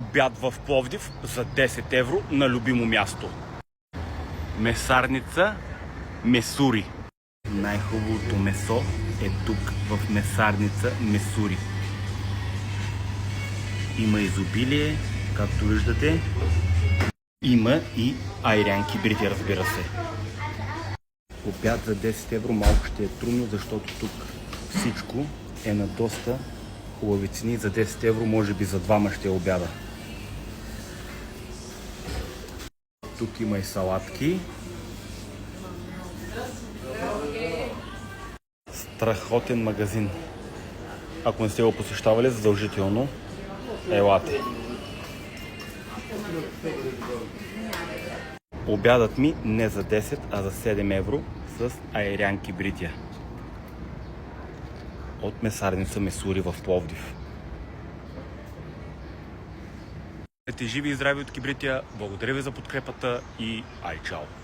Обяд в Пловдив за 10 евро на любимо място. Месарница Месури. Най-хубавото месо е тук в месарница Месури. Има изобилие, както виждате. Има и айрянки брити, разбира се. Обяд за 10 евро малко ще е трудно, защото тук всичко е на доста хубави цени. За 10 евро може би за двама ще е обяда. Тук има и салатки. Страхотен магазин. Ако не сте го посещавали, задължително елате. Обядът ми не за 10, а за 7 евро с айрянки брития. От месарница Месури в Пловдив. Бъдете живи и здрави от Кибрития. Благодаря ви за подкрепата и ай чао!